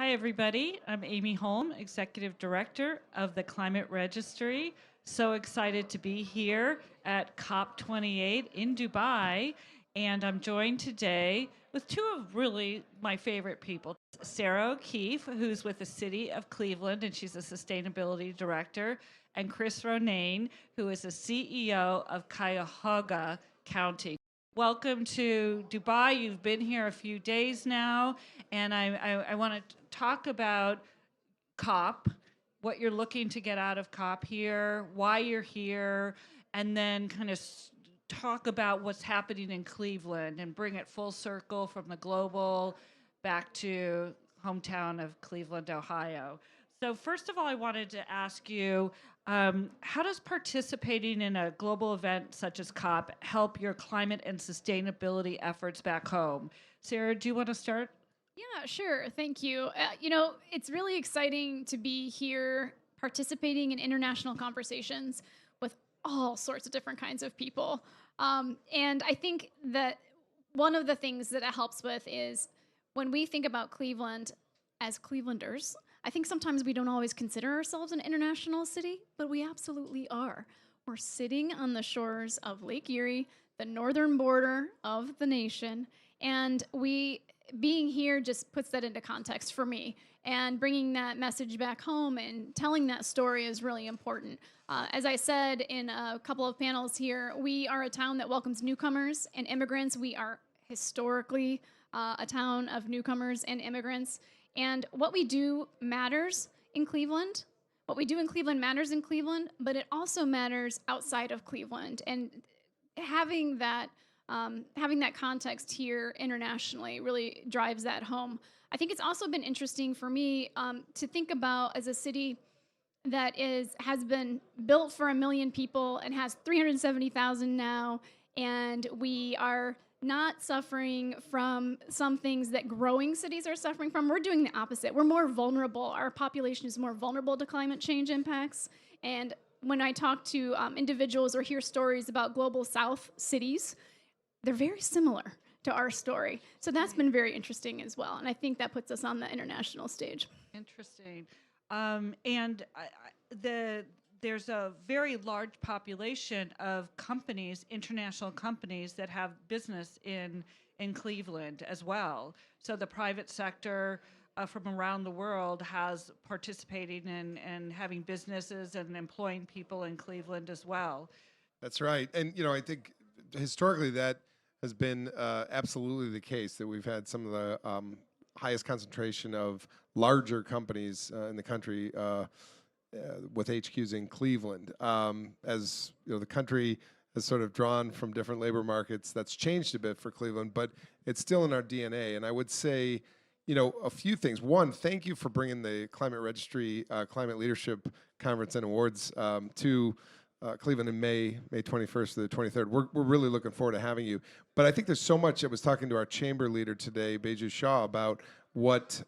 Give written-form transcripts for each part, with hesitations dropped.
Hi, everybody. I'm Amy Holm, Executive Director of the Climate Registry. So excited to be here at COP28 in Dubai. And I'm joined today with two of really my favorite people. Sarah O'Keefe, who's with the City of Cleveland, and she's a Sustainability Director, and Chris Ronayne, who is the CEO of Cuyahoga County. Welcome to Dubai. You've been here a few days now, and I want to talk about COP, what you're looking to get out of COP here, why you're here, and then kind of talk about what's happening in Cleveland and bring it full circle from the global back to hometown of Cleveland, Ohio. So first of all, I wanted to ask you, how does participating in a global event such as COP help your climate and sustainability efforts back home? Sarah, do you want to start? Yeah, sure. Thank you. It's really exciting to be here participating in international conversations with all sorts of different kinds of people. And I think that one of the things that it helps with is when we think about Cleveland as Clevelanders, I think sometimes we don't always consider ourselves an international city, but we absolutely are. We're sitting on the shores of Lake Erie, the northern border of the nation, and being here just puts that into context for me. And bringing that message back home and telling that story is really important. As I said in a couple of panels here, we are a town that welcomes newcomers and immigrants. We are historically a town of newcomers and immigrants. And what we do matters in Cleveland. What we do in Cleveland matters in Cleveland, but it also matters outside of Cleveland. And having that context here internationally really drives that home. I think it's also been interesting for me to think about as a city that has been built for 1 million people and has 370,000 now, and we are not suffering from some things that growing cities are suffering from. We're doing the opposite. We're more vulnerable. Our population is more vulnerable to climate change impacts. And when I talk to individuals or hear stories about global South cities, they're very similar to our story. So that's been very interesting as well. And I think that puts us on the international stage. Interesting. There's a very large population of companies, international companies, that have business in Cleveland as well. So the private sector from around the world has participating and having businesses and employing people in Cleveland as well. That's right. And, I think historically that has been absolutely the case, that we've had some of the highest concentration of larger companies in the country with HQs in Cleveland. As the country has sort of drawn from different labor markets, that's changed a bit for Cleveland, but it's still in our DNA. And I would say, a few things. One, thank you for bringing the Climate Registry Climate Leadership Conference and Awards to Cleveland in May 21st to the 23rd. We're really looking forward to having you. But I think there's so much. I was talking to our chamber leader today, Beju Shah, about what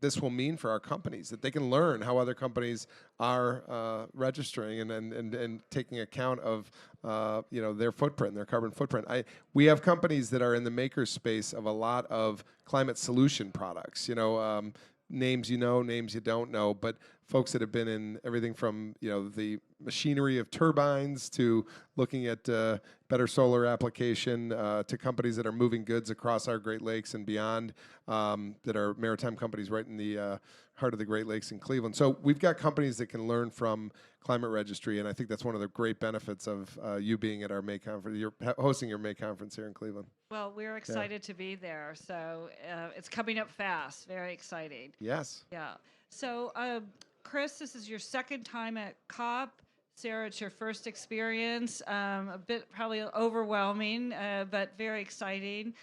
this will mean for our companies, that they can learn how other companies are registering and taking account of their footprint, their carbon footprint. We have companies that are in the maker space of a lot of climate solution products. Names names you don't know, but folks that have been in everything from the machinery of turbines to looking at better solar application to companies that are moving goods across our Great Lakes and beyond, that are maritime companies right in the heart of the Great Lakes in Cleveland. So we've got companies that can learn from Climate Registry, and I think that's one of the great benefits of you being at our May conference. You're hosting your May conference here in Cleveland. Well, we're excited to be there. So it's coming up fast. Very exciting. Yes. Yeah. So, Chris, this is your second time at COP. Sarah, it's your first experience. A bit probably overwhelming, but very exciting.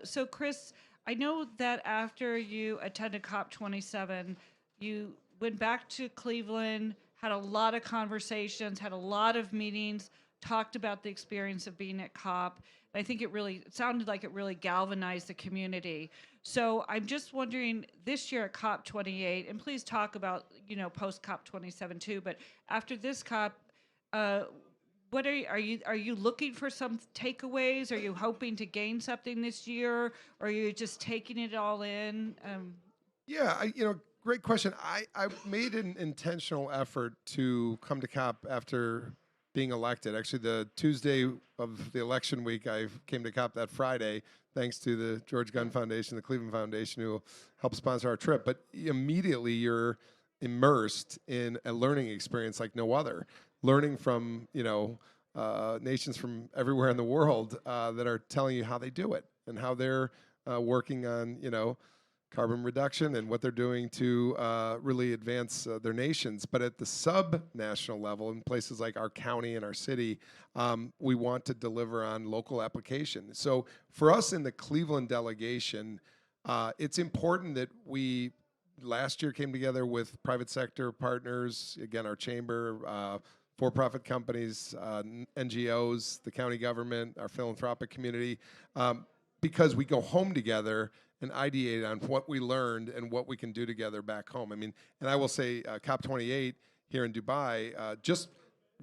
So, Chris, I know that after you attended COP27, you went back to Cleveland, had a lot of conversations, had a lot of meetings, talked about the experience of being at COP. I think it sounded like it really galvanized the community. So I'm just wondering, this year at COP28, and please talk about, post COP27 too, but after this COP, what are you looking for some takeaways? Are you hoping to gain something this year, or are you just taking it all in? Yeah, great question. I made an intentional effort to come to COP after being elected. Actually, the Tuesday of the election week, I came to COP that Friday, thanks to the George Gunn Foundation, the Cleveland Foundation, who helped sponsor our trip. But immediately you're immersed in a learning experience like no other. Learning from, nations from everywhere in the world that are telling you how they do it and how they're working on, carbon reduction and what they're doing to really advance their nations. But at the subnational level, in places like our county and our city, we want to deliver on local application. So for us in the Cleveland delegation, it's important that we last year came together with private sector partners, again, our chamber, for-profit companies, NGOs, the county government, our philanthropic community, because we go home together and ideate on what we learned and what we can do together back home. I mean, and I will say COP28 here in Dubai, just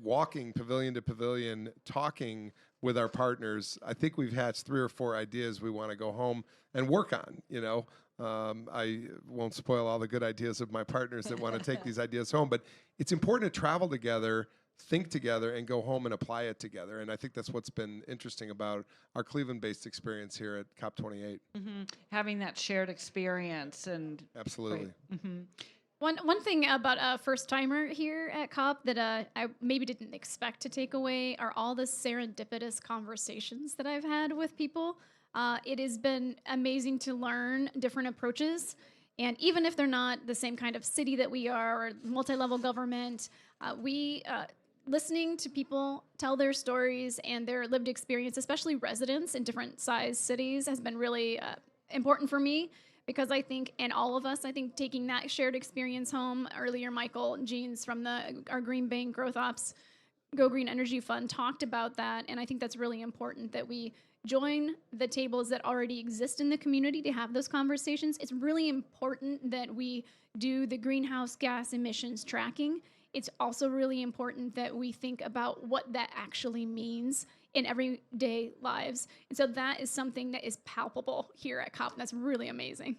walking pavilion to pavilion, talking with our partners, I think we've hatched 3 or 4 ideas we want to go home and work on, I won't spoil all the good ideas of my partners that want to take these ideas home, but it's important to travel together, think together, and go home and apply it together. And I think that's what's been interesting about our Cleveland-based experience here at COP28. Having that shared experience and Absolutely. One thing about a first timer here at COP that I maybe didn't expect to take away are all the serendipitous conversations that I've had with people. It has been amazing to learn different approaches. And even if they're not the same kind of city that we are or multi-level government, listening to people tell their stories and their lived experience, especially residents in different size cities, has been really important for me because I think, and all of us, I think taking that shared experience home, earlier Michael Jeans from our Green Bank Growth Ops Go Green Energy Fund talked about that, and I think that's really important that we join the tables that already exist in the community to have those conversations. It's really important that we do the greenhouse gas emissions tracking. It's also really important that we think about what that actually means in everyday lives. And so that is something that is palpable here at COP. That's really amazing.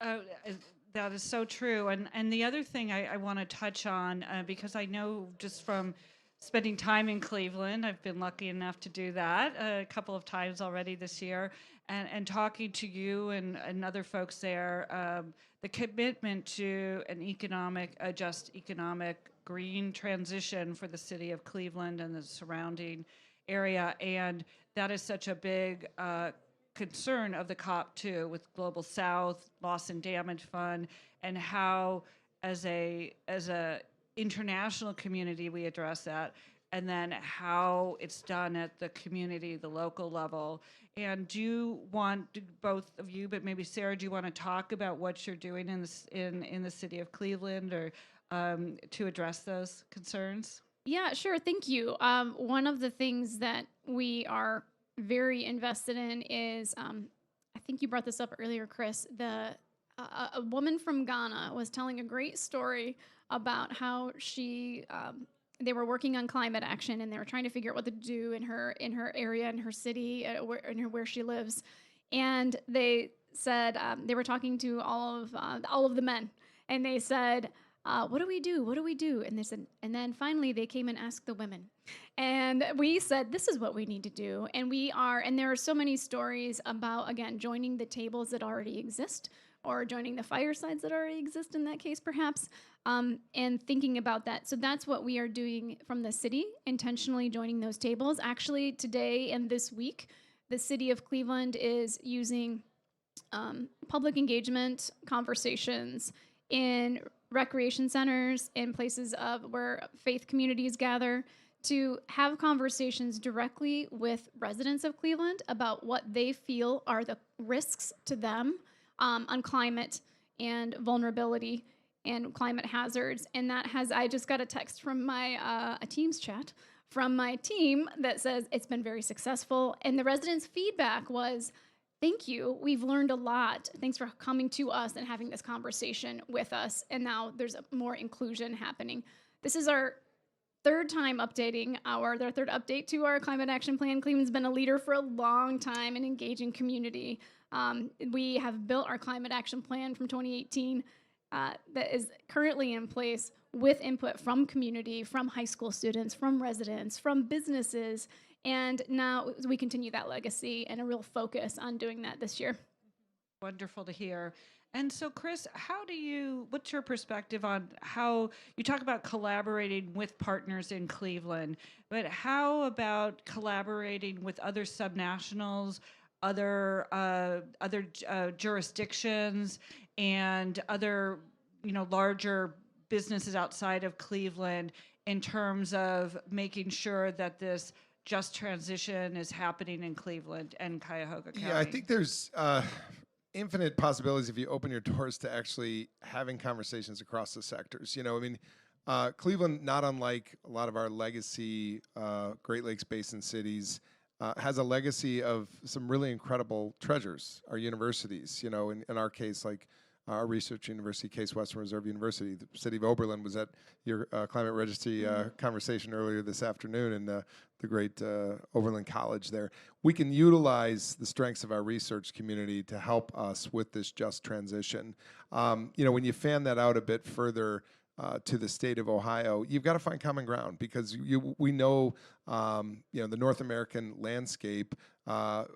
That is so true. And the other thing I want to touch on, because I know just from spending time in Cleveland, I've been lucky enough to do that a couple of times already this year, and talking to you and other folks there, the commitment to a just economic green transition for the city of Cleveland and the surrounding area. And that is such a big concern of the COP too, with Global South, Loss and Damage Fund, and how as a international community we address that, and then how it's done at the community, the local level. And do you want, both of you, but maybe Sarah, do you want to talk about what you're doing in the city of Cleveland or to address those concerns? Yeah, sure. Thank you. One of the things that we are very invested in is, I think you brought this up earlier, Chris, a woman from Ghana was telling a great story about how they were working on climate action and they were trying to figure out what to do in her area, in her city, where she lives. And they said, they were talking to all of the men, and they said, what do we do? What do we do? And they said, and then finally they came and asked the women. And we said, this is what we need to do. And there are so many stories about, again, joining the tables that already exist, or joining the firesides that already exist in that case, perhaps, and thinking about that. So that's what we are doing from the city, intentionally joining those tables. Actually, today and this week, the city of Cleveland is using public engagement conversations in recreation centers, in places where faith communities gather, to have conversations directly with residents of Cleveland about what they feel are the risks to them on climate and vulnerability and climate hazards. And I just got a text from a Teams chat from my team that says it's been very successful. And the residents' feedback was, thank you, we've learned a lot. Thanks for coming to us and having this conversation with us. And now there's more inclusion happening. This is our third update to our climate action plan. Cleveland's been a leader for a long time in engaging community We have built our climate action plan from 2018 that is currently in place with input from community, from high school students, from residents, from businesses, and now we continue that legacy and a real focus on doing that this year. Wonderful to hear. And so, Chris, what's your perspective on how you talk about collaborating with partners in Cleveland, but how about collaborating with other subnationals, other jurisdictions, and other, larger businesses outside of Cleveland in terms of making sure that this just transition is happening in Cleveland and Cuyahoga County? Yeah, I think there's infinite possibilities if you open your doors to actually having conversations across the sectors. Cleveland, not unlike a lot of our legacy Great Lakes Basin cities, has a legacy of some really incredible treasures. Our universities, in our case, like our research university, Case Western Reserve University. The city of Oberlin was at your climate registry conversation earlier this afternoon in the great Oberlin College there. We can utilize the strengths of our research community to help us with this just transition. When you fan that out a bit further to the state of Ohio, you've got to find common ground because we know, the North American landscape. I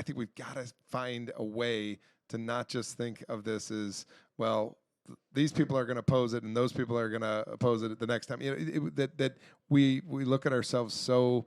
think we've got to find a way to not just think of this as, well, these people are going to oppose it and those people are going to oppose it the next time. That we look at ourselves so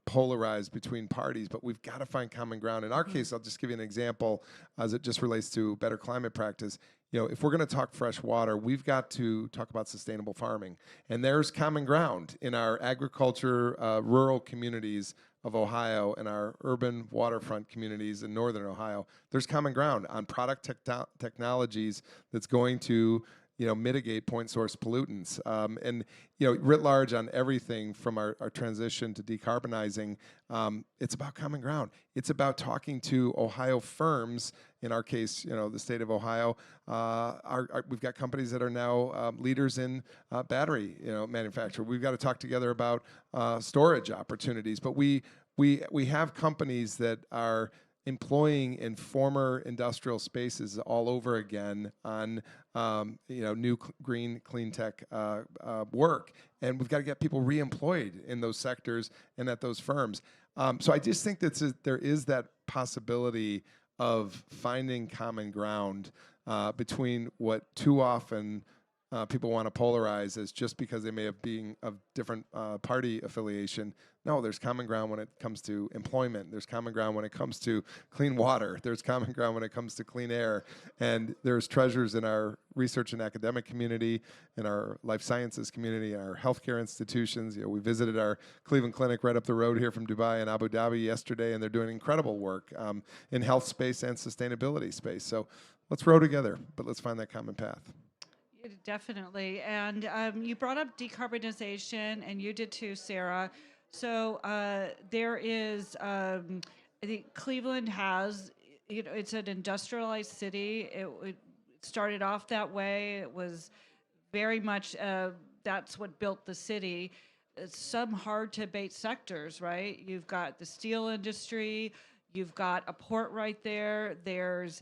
polarized between parties, but we've got to find common ground. In our case, I'll just give you an example as it just relates to better climate practice. If we're going to talk fresh water, we've got to talk about sustainable farming. And there's common ground in our agriculture, rural communities of Ohio and our urban waterfront communities in northern Ohio. There's common ground on product technologies that's going to mitigate point source pollutants. And writ large on everything from our transition to decarbonizing, it's about common ground. It's about talking to Ohio firms. In our case, the state of Ohio, we've got companies that are now leaders in battery manufacture. We've got to talk together about storage opportunities. But we have companies that are employing in former industrial spaces all over again on new green clean tech work, and we've got to get people reemployed in those sectors and at those firms. So I just think that there is that possibility of finding common ground between what too often people want to polarize as just because they may have been of different party affiliation. No, there's common ground when it comes to employment. There's common ground when it comes to clean water. There's common ground when it comes to clean air. And there's treasures in our research and academic community, in our life sciences community, in our healthcare institutions. We visited our Cleveland Clinic right up the road here from Dubai and Abu Dhabi yesterday, and they're doing incredible work in health space and sustainability space. So let's row together, but let's find that common path. Definitely. And you brought up decarbonization, and you did too, Sarah. So there is, I think Cleveland has, it's an industrialized city. It started off that way. It was very much, that's what built the city. Some hard to abate sectors, right? You've got the steel industry. You've got a port right there. There's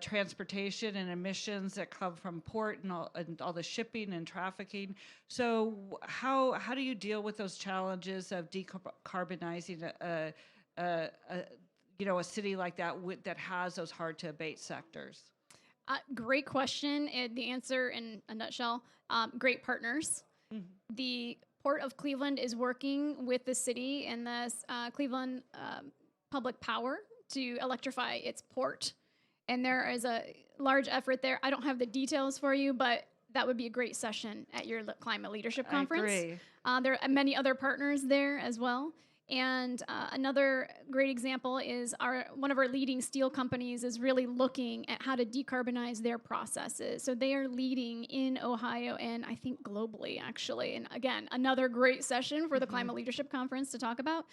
transportation and emissions that come from port and all the shipping and trafficking. So how do you deal with those challenges of decarbonizing a city like that that has those hard to abate sectors? Great question. The answer in a nutshell, great partners. Mm-hmm. The Port of Cleveland is working with the city and the Cleveland Public Power to electrify its port. And there is a large effort there. I don't have the details for you, but that would be a great session at your climate leadership conference. I agree. There are many other partners there as well. And another great example is one of our leading steel companies is really looking at how to decarbonize their processes. So they are leading in Ohio and I think globally, actually. And again, another great session for the Climate Leadership Conference to talk about.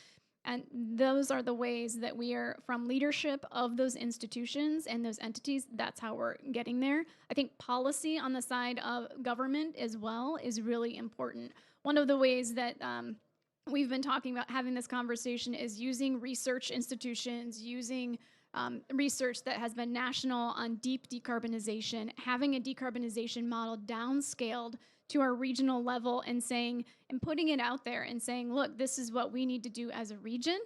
And those are the ways that we are, from leadership of those institutions and those entities, that's how we're getting there. I think policy on the side of government as well is really important. One of the ways that we've been talking about having this conversation is using research institutions, using research that has been national on deep decarbonization, having a decarbonization model downscaled to our regional level and putting it out there and saying, look, this is what we need to do as a region.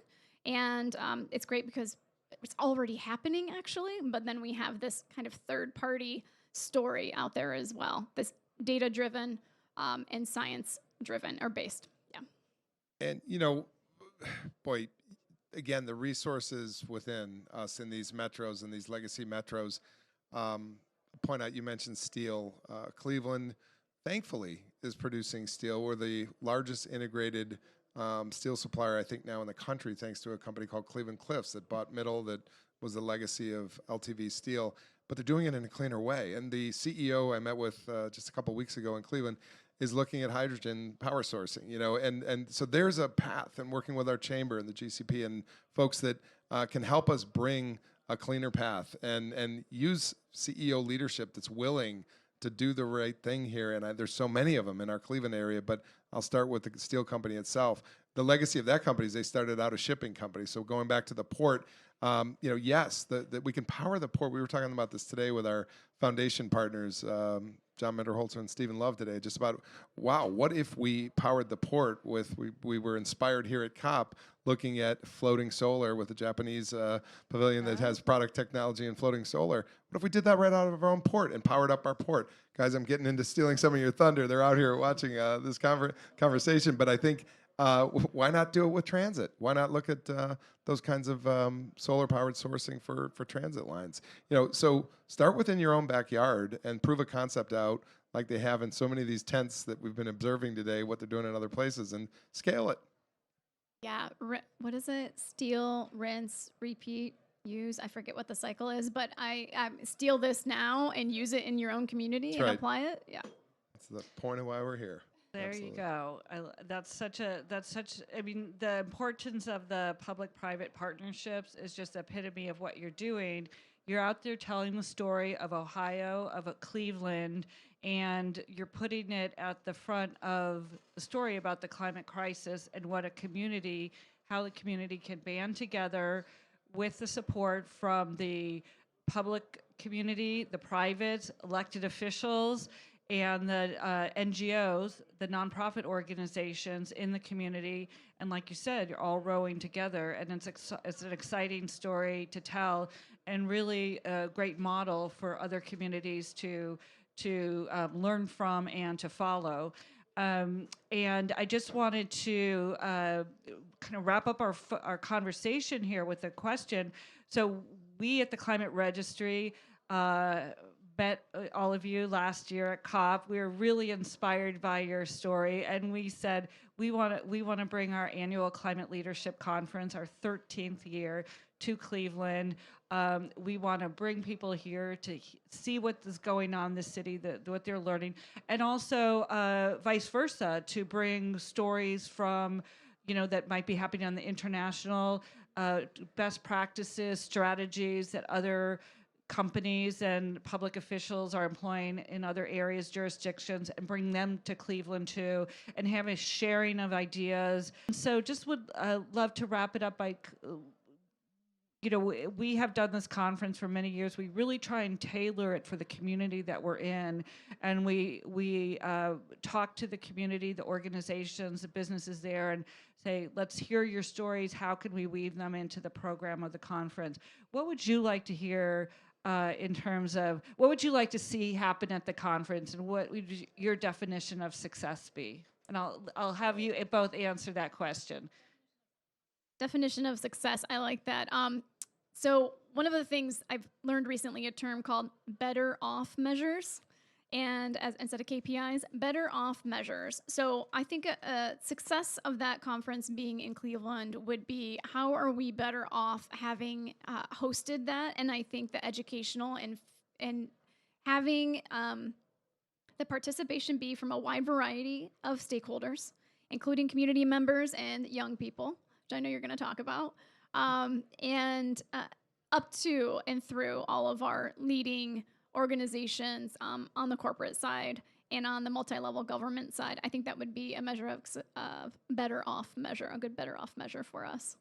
And it's great because it's already happening, actually, but then we have this kind of third-party story out there as well, this data-driven and science-driven or based. Yeah. And, boy, again, the resources within us in these metros and these legacy metros, point out, you mentioned steel. Cleveland, thankfully, is producing steel. We're the largest integrated steel supplier, I think, now in the country, thanks to a company called Cleveland Cliffs that bought Middle, that was the legacy of LTV Steel. But they're doing it in a cleaner way. And the CEO I met with just a couple weeks ago in Cleveland is looking at hydrogen power sourcing, and so there's a path, and working with our chamber and the GCP and folks that can help us bring a cleaner path and use CEO leadership that's willing to do the right thing here. And there's so many of them in our Cleveland area, but I'll start with the steel company itself. The legacy of that company is they started out a shipping company. So going back to the port, yes, that we can power the port. We were talking about this today with our foundation partners, John Menderholzer and Stephen Love today, just about, wow, what if we powered the port with, we were inspired here at COP looking at floating solar with a Japanese pavilion that has product technology and floating solar. What if we did that right out of our own port and powered up our port? Guys, I'm getting into stealing some of your thunder. They're out here watching this conversation, but I think why not do it with transit? Why not look at those kinds of solar-powered sourcing for transit lines? So start within your own backyard and prove a concept out like they have in so many of these tents that we've been observing today, what they're doing in other places, and scale it. Yeah, what is it? Steal, rinse, repeat, use. I forget what the cycle is, but I steal this now and use it in your own community and apply it. Yeah. That's the point of why we're here. There Absolutely. you go. I mean, the importance of the public-private partnerships is just epitome of what you're doing. You're out there telling the story of Ohio, of Cleveland, and you're putting it at the front of the story about the climate crisis and how the community can band together with the support from the public community, the private elected officials, and the NGOs, the nonprofit organizations in the community. And like you said, you're all rowing together, and it's an exciting story to tell, and really a great model for other communities to learn from and to follow. And I just wanted to kind of wrap up our conversation here with a question. So we at the Climate Registry met all of you last year at COP. We were really inspired by your story, and we said we want to bring our annual Climate Leadership Conference, our 13th year, to Cleveland. We want to bring people here to see what is going on in the city, what they're learning, and also vice versa, to bring stories from that might be happening on the international, best practices, strategies that other companies and public officials are employing in other areas, jurisdictions, and bring them to Cleveland too, and have a sharing of ideas. So just would love to wrap it up by, we have done this conference for many years. We really try and tailor it for the community that we're in, and we talk to the community, the organizations, the businesses there, and say, let's hear your stories. How can we weave them into the program of the conference? What would you like to hear in terms of what would you like to see happen at the conference, and what would your definition of success be? And I'll have you both answer that question. Definition of success. I like that. So one of the things I've learned recently, a term called better off measures, and instead of KPIs, better off measures. So I think a success of that conference being in Cleveland would be, how are we better off having hosted that? And I think the educational and having the participation be from a wide variety of stakeholders, including community members and young people, which I know you're going to talk about, and up to and through all of our leading organizations on the corporate side and on the multi-level government side. I think that would be a measure of better off measure, a good better off measure for us.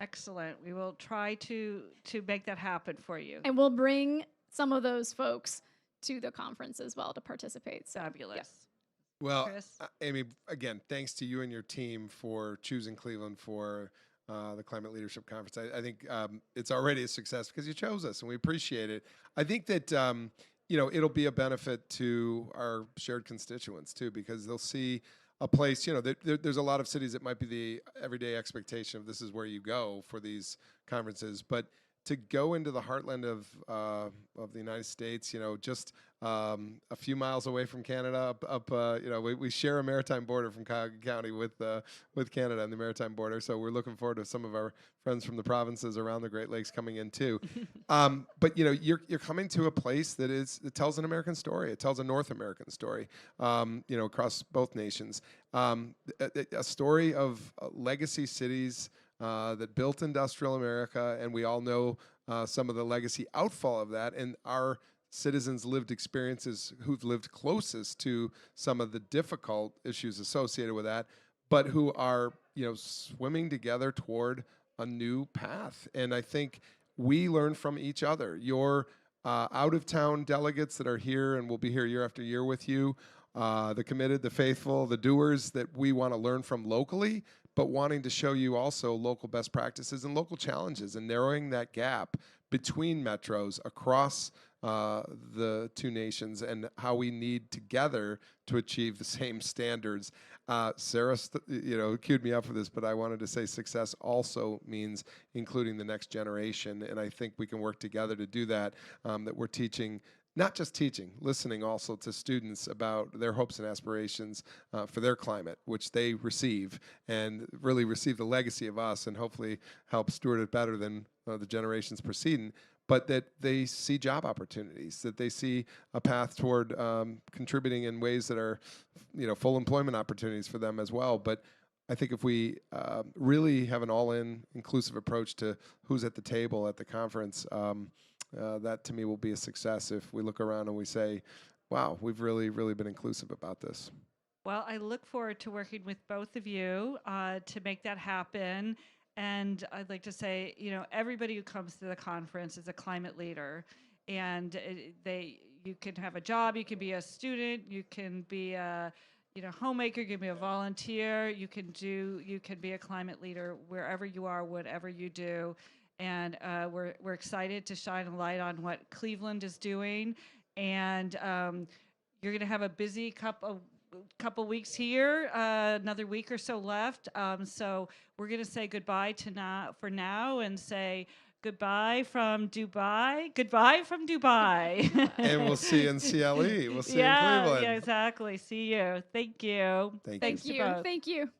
Excellent. We will try to make that happen for you. And we'll bring some of those folks to the conference as well to participate. So, Fabulous. Well, Chris? Amy, again, thanks to you and your team for choosing Cleveland for the Climate Leadership Conference. I think it's already a success because you chose us, and we appreciate it. I think that it'll be a benefit to our shared constituents too, because they'll see a place. There's a lot of cities that might be the everyday expectation of this is where you go for these conferences, but to go into the heartland of the United States, just a few miles away from Canada, we share a maritime border from Cuyahoga County with Canada and the maritime border. So we're looking forward to some of our friends from the provinces around the Great Lakes coming in too. But you're coming to a place that tells an American story. It tells a North American story, across both nations. A story of legacy cities that built industrial America, and we all know some of the legacy outfall of that, and our citizens' lived experiences who've lived closest to some of the difficult issues associated with that, but who are swimming together toward a new path. And I think we learn from each other. Your out-of-town delegates that are here and will be here year after year with you, the committed, the faithful, the doers that we want to learn from locally, but wanting to show you also local best practices and local challenges and narrowing that gap between metros across the two nations and how we need together to achieve the same standards. Sarah, queued me up for this, but I wanted to say success also means including the next generation, and I think we can work together to do that, that we're teaching. Not just teaching, listening also to students about their hopes and aspirations for their climate, which they receive, and really receive the legacy of us and hopefully help steward it better than the generations preceding, but that they see job opportunities, that they see a path toward contributing in ways that are full employment opportunities for them as well. But I think if we really have an all-in inclusive approach to who's at the table at the conference, that to me will be a success if we look around and we say, wow, we've really, really been inclusive about this. Well, I look forward to working with both of you to make that happen. And I'd like to say, everybody who comes to the conference is a climate leader. And you can have a job, you can be a student, you can be a homemaker, you can be a volunteer, you can be a climate leader wherever you are, whatever you do. And we're excited to shine a light on what Cleveland is doing. And you're going to have a busy couple weeks here, another week or so left. So we're going to say goodbye for now and say goodbye from Dubai. Goodbye from Dubai. And we'll see you in CLE. We'll see you in Cleveland. Yeah, exactly. See you. Thank you. Thank you. thank you. Thank you.